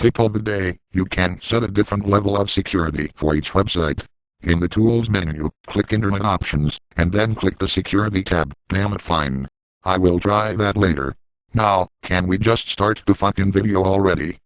Tip of the day, you can set a different level of security for each website. In the Tools menu, click Internet Options, and then click the Security tab. Damn it, fine. I will try that later. Now, can we just start the fucking video already?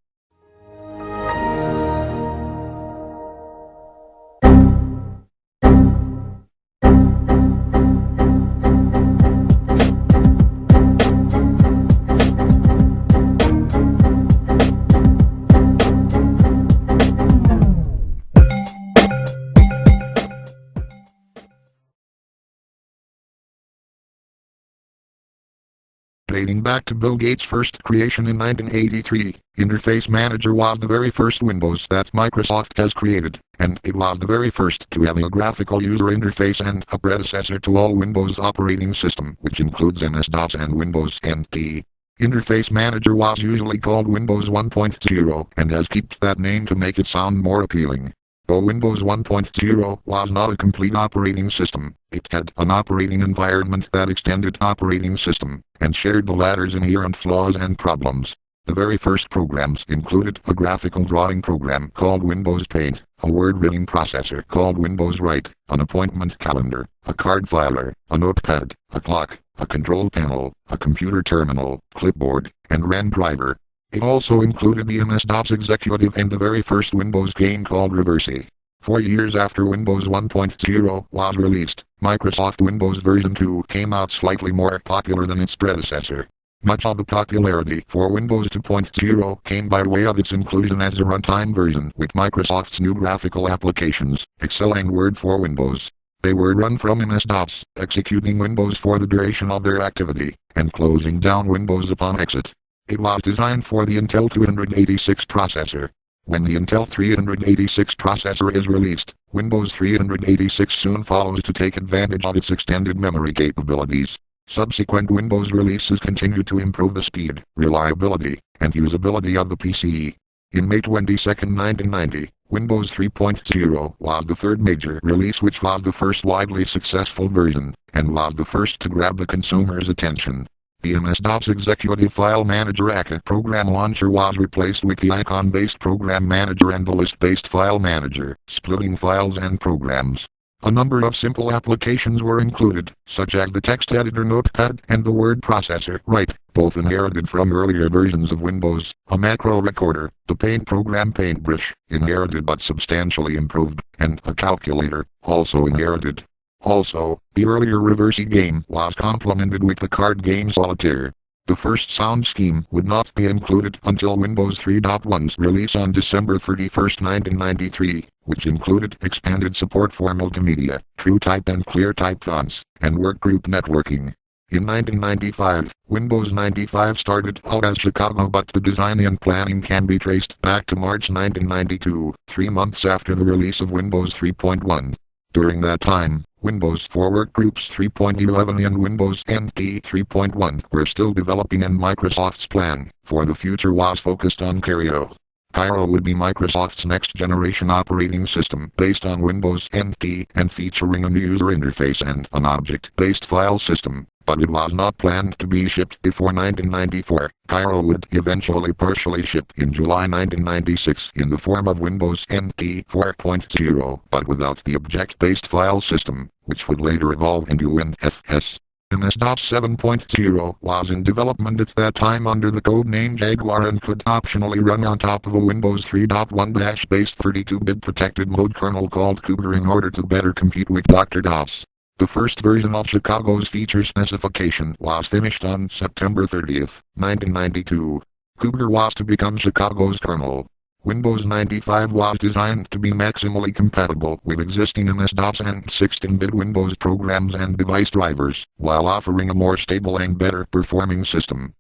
Dating back to Bill Gates' first creation in 1983, Interface Manager was the very first Windows that Microsoft has created, and it was the very first to have a graphical user interface and a predecessor to all Windows operating system, which includes MS-DOS and Windows NT. Interface Manager was usually called Windows 1.0 and has kept that name to make it sound more appealing. Though Windows 1.0 was not a complete operating system, it had an operating environment that extended operating system, and shared the latter's inherent flaws and problems. The very first programs included a graphical drawing program called Windows Paint, a word-reading processor called Windows Write, an appointment calendar, a card filer, a notepad, a clock, a control panel, a computer terminal, clipboard, and RAM driver. It also included the MS-DOS executive and the very first Windows game called Reversi. 4 years after Windows 1.0 was released, Microsoft Windows version 2 came out slightly more popular than its predecessor. Much of the popularity for Windows 2.0 came by way of its inclusion as a runtime version with Microsoft's new graphical applications, Excel and Word for Windows. They were run from MS-DOS, executing Windows for the duration of their activity, and closing down Windows upon exit. It was designed for the Intel 286 processor. When the Intel 386 processor is released, Windows 386 soon follows to take advantage of its extended memory capabilities. Subsequent Windows releases continue to improve the speed, reliability, and usability of the PC. In May 22, 1990, Windows 3.0 was the third major release, which was the first widely successful version, and was the first to grab the consumer's attention. The MS-DOS Executive File Manager aka program launcher was replaced with the icon-based program manager and the list-based file manager, splitting files and programs. A number of simple applications were included, such as the text editor Notepad and the word processor Write, both inherited from earlier versions of Windows, a macro recorder, the paint program Paintbrush, inherited but substantially improved, and a calculator, also inherited. Also, the earlier Reversi game was complemented with the card game Solitaire. The first sound scheme would not be included until Windows 3.1's release on December 31, 1993, which included expanded support for multimedia, TrueType and ClearType fonts, and workgroup networking. In 1995, Windows 95 started out as Chicago, but the design and planning can be traced back to March 1992, 3 months after the release of Windows 3.1. During that time, Windows for Workgroups 3.11 and Windows NT 3.1 were still developing, and Microsoft's plan for the future was focused on Cairo. Cairo would be Microsoft's next-generation operating system based on Windows NT and featuring a new user interface and an object-based file system, but it was not planned to be shipped before 1994. Cairo would eventually partially ship in July 1996 in the form of Windows NT 4.0, but without the object-based file system, which would later evolve into NFS. MS-DOS 7.0 was in development at that time under the code name Jaguar and could optionally run on top of a Windows 3.1-based 32-bit protected mode kernel called Cougar in order to better compete with Dr. DOS. The first version of Chicago's feature specification was finished on September 30, 1992. Cougar was to become Chicago's kernel. Windows 95 was designed to be maximally compatible with existing MS-DOS and 16-bit Windows programs and device drivers, while offering a more stable and better performing system.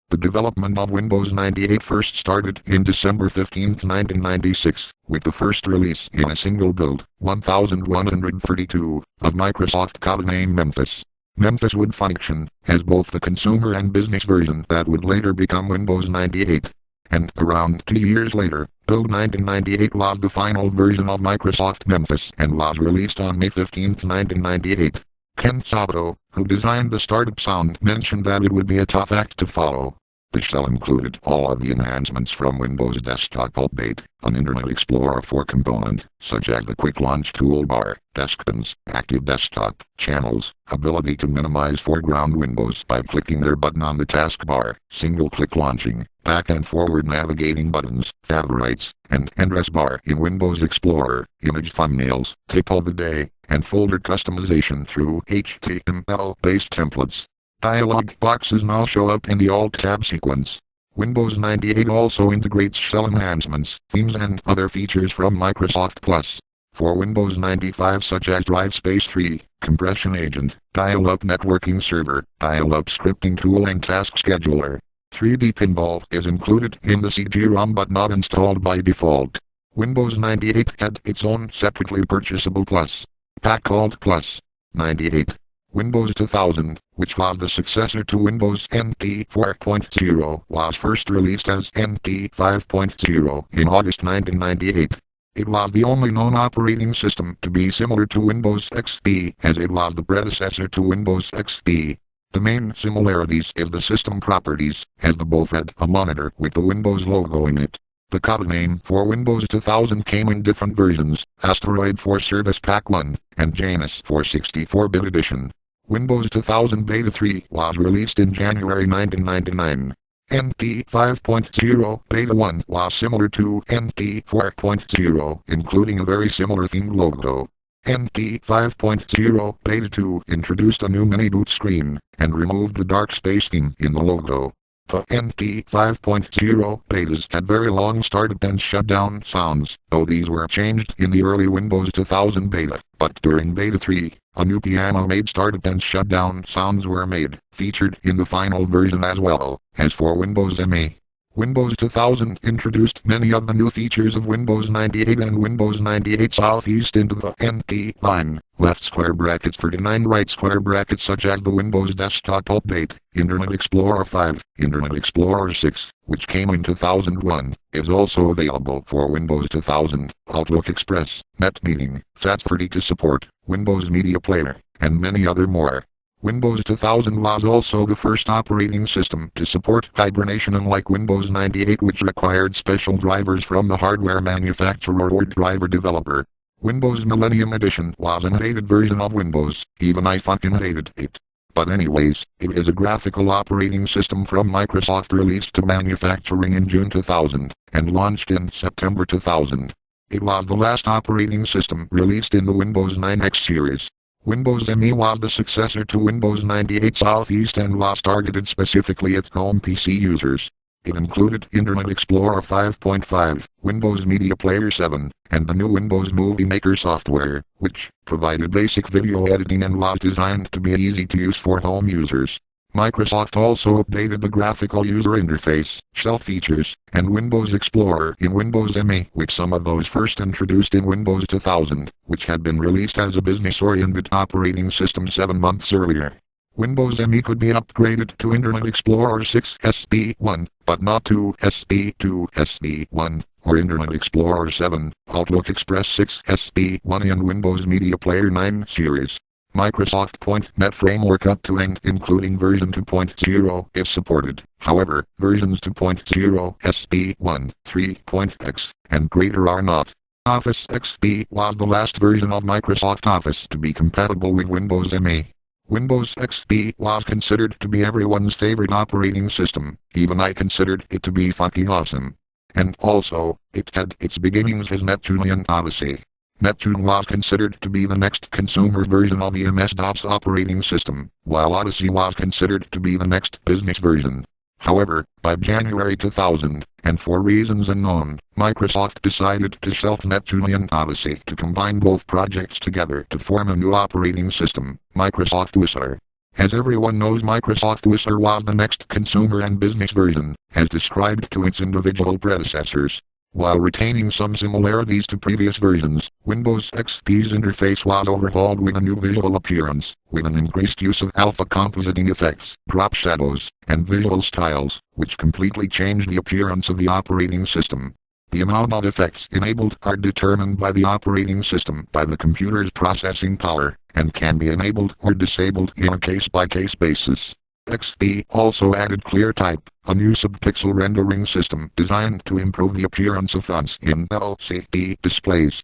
The development of Windows 98 first started in December 15, 1996, with the first release in a single build, 1132, of Microsoft codename Memphis. Memphis would function as both the consumer and business version that would later become Windows 98. And around 2 years later, Build 1998 was the final version of Microsoft Memphis and was released on May 15, 1998. Ken Sato, who designed the startup sound, mentioned that it would be a tough act to follow. The shell included all of the enhancements from Windows Desktop Update, an Internet Explorer 4 component, such as the Quick Launch toolbar, desktops, active desktop, channels, ability to minimize foreground windows by clicking their button on the taskbar, single-click launching, back and forward navigating buttons, favorites, and address bar in Windows Explorer, image thumbnails, tip of the day, and folder customization through HTML-based templates. Dialog boxes now show up in the Alt-Tab sequence. Windows 98 also integrates shell enhancements, themes and other features from Microsoft Plus. For Windows 95 such as Drive Space 3, Compression Agent, Dial-Up Networking Server, Dial-Up Scripting Tool and Task Scheduler. 3D Pinball is included in the CD-ROM but not installed by default. Windows 98 had its own separately purchasable Plus pack called Plus 98. Windows 2000, which was the successor to Windows NT 4.0, was first released as NT 5.0 in August 1998. It was the only known operating system to be similar to Windows XP, as it was the predecessor to Windows XP. The main similarities is the system properties, as the both had a monitor with the Windows logo in it. The code name for Windows 2000 came in different versions, Asteroid for Service Pack 1, and Janus for 64-bit edition. Windows 2000 Beta 3 was released in January 1999. NT 5.0 Beta 1 was similar to NT 4.0, including a very similar themed logo. NT 5.0 Beta 2 introduced a new mini-boot screen, and removed the dark space theme in the logo. The NT 5.0 betas had very long startup and shutdown sounds, though these were changed in the early Windows 2000 beta, but during Beta 3, a new piano-made startup and shutdown sounds were made, featured in the final version as well as for Windows ME. Windows 2000 introduced many of the new features of Windows 98 and Windows 98 Southeast into the NT line. Left square brackets 39 right square brackets such as the Windows Desktop Update, Internet Explorer 5, Internet Explorer 6, which came in 2001, is also available for Windows 2000, Outlook Express, NetMeeting, FAT30 to support, Windows Media Player, and many other more. Windows 2000 was also the first operating system to support hibernation, unlike Windows 98, which required special drivers from the hardware manufacturer or driver developer. Windows Millennium Edition was an hated version of Windows, even I fucking hated it. But anyways, it is a graphical operating system from Microsoft released to manufacturing in June 2000, and launched in September 2000. It was the last operating system released in the Windows 9X series. Windows ME was the successor to Windows 98 Southeast and was targeted specifically at home PC users. It included Internet Explorer 5.5, Windows Media Player 7, and the new Windows Movie Maker software, which provided basic video editing and was designed to be easy to use for home users. Microsoft also updated the graphical user interface, shell features, and Windows Explorer in Windows ME, with some of those first introduced in Windows 2000, which had been released as a business-oriented operating system 7 months earlier. Windows ME could be upgraded to Internet Explorer 6 SP1, but not to SP2 SP1, or Internet Explorer 7, Outlook Express 6 SP1 and Windows Media Player 9 series. Microsoft .NET Framework up to and including version 2.0 is supported. However, versions 2.0, SP1, 3.x, and greater are not. Office XP was the last version of Microsoft Office to be compatible with Windows ME. Windows XP was considered to be everyone's favorite operating system, even I considered it to be fucking awesome. And also, it had its beginnings as Neptunian Odyssey. Neptune was considered to be the next consumer version of the MS-DOS operating system, while Odyssey was considered to be the next business version. However, by January 2000, and for reasons unknown, Microsoft decided to shelf Neptunian Odyssey to combine both projects together to form a new operating system, Microsoft Vista. As everyone knows, Microsoft Vista was the next consumer and business version, as described to its individual predecessors. While retaining some similarities to previous versions, Windows XP's interface was overhauled with a new visual appearance, with an increased use of alpha compositing effects, drop shadows, and visual styles, which completely changed the appearance of the operating system. The amount of effects enabled are determined by the operating system by the computer's processing power, and can be enabled or disabled in a case-by-case basis. XP also added ClearType, a new subpixel rendering system designed to improve the appearance of fonts in LCD displays.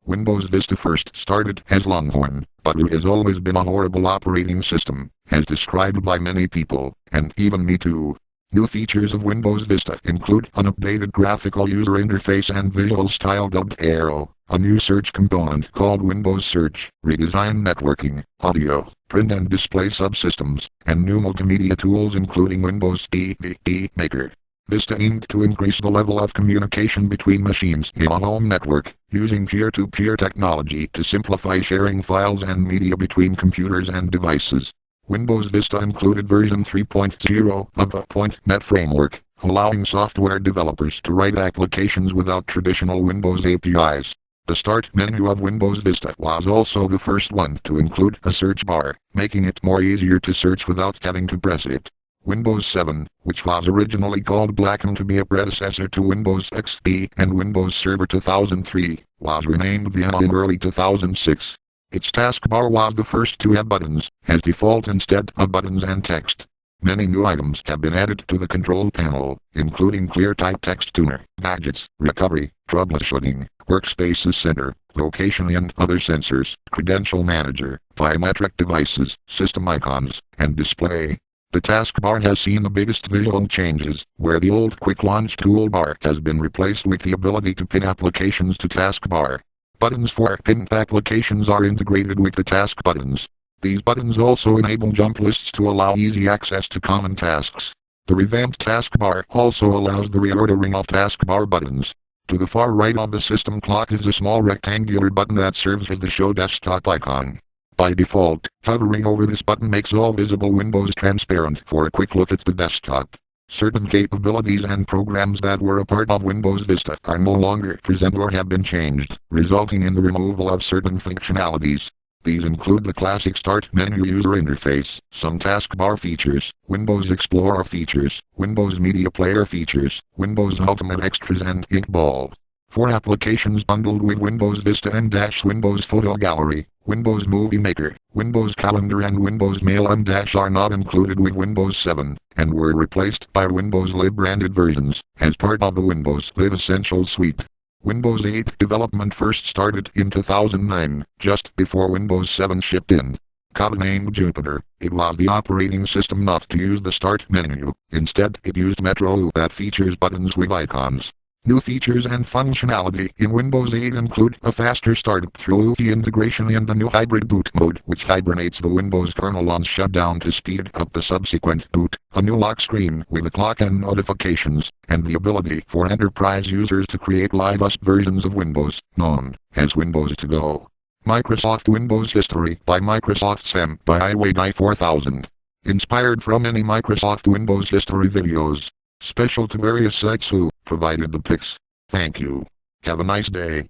Windows Vista first started as Longhorn, but it has always been a horrible operating system, as described by many people, and even me too. New features of Windows Vista include an updated graphical user interface and visual style dubbed Arrow, a new search component called Windows Search, redesigned networking, audio, print and display subsystems, and new multimedia tools including Windows DVD Maker. Vista aimed to increase the level of communication between machines in a home network, using peer-to-peer technology to simplify sharing files and media between computers and devices. Windows Vista included version 3.0 of the .NET framework, allowing software developers to write applications without traditional Windows APIs. The Start menu of Windows Vista was also the first one to include a search bar, making it more easier to search without having to press it. Windows 7, which was originally called Blackened to be a predecessor to Windows XP and Windows Server 2003, was renamed Vista in early 2006. Its taskbar was the first to have buttons, as default instead of buttons and text. Many new items have been added to the control panel, including ClearType Text Tuner, gadgets, recovery, troubleshooting, workspaces center, location and other sensors, credential manager, biometric devices, system icons, and display. The taskbar has seen the biggest visual changes, where the old Quick Launch toolbar has been replaced with the ability to pin applications to taskbar. Buttons for pinned applications are integrated with the task buttons. These buttons also enable jump lists to allow easy access to common tasks. The revamped taskbar also allows the reordering of taskbar buttons. To the far right of the system clock is a small rectangular button that serves as the Show Desktop icon. By default, hovering over this button makes all visible windows transparent for a quick look at the desktop. Certain capabilities and programs that were a part of Windows Vista are no longer present or have been changed, resulting in the removal of certain functionalities. These include the classic Start menu user interface, some taskbar features, Windows Explorer features, Windows Media Player features, Windows Ultimate Extras and Inkball. For applications bundled with Windows Vista and Windows Photo Gallery, Windows Movie Maker, Windows Calendar and Windows Mail and are not included with Windows 7, and were replaced by Windows Live branded versions, as part of the Windows Live Essentials suite. Windows 8 development first started in 2009, just before Windows 7 shipped in. Codenamed Jupiter, it was the operating system not to use the Start menu. Instead, it used Metro that features buttons with icons. New features and functionality in Windows 8 include a faster startup through the integration and the new hybrid boot mode, which hibernates the Windows kernel on shutdown to speed up the subsequent boot, a new lock screen with a clock and notifications, and the ability for enterprise users to create live USB versions of Windows, known as Windows To Go. Microsoft Windows History by Microsoft SEM by iWay 4000. Inspired from many Microsoft Windows History videos. Special to various sites who provided the pics. Thank you. Have a nice day.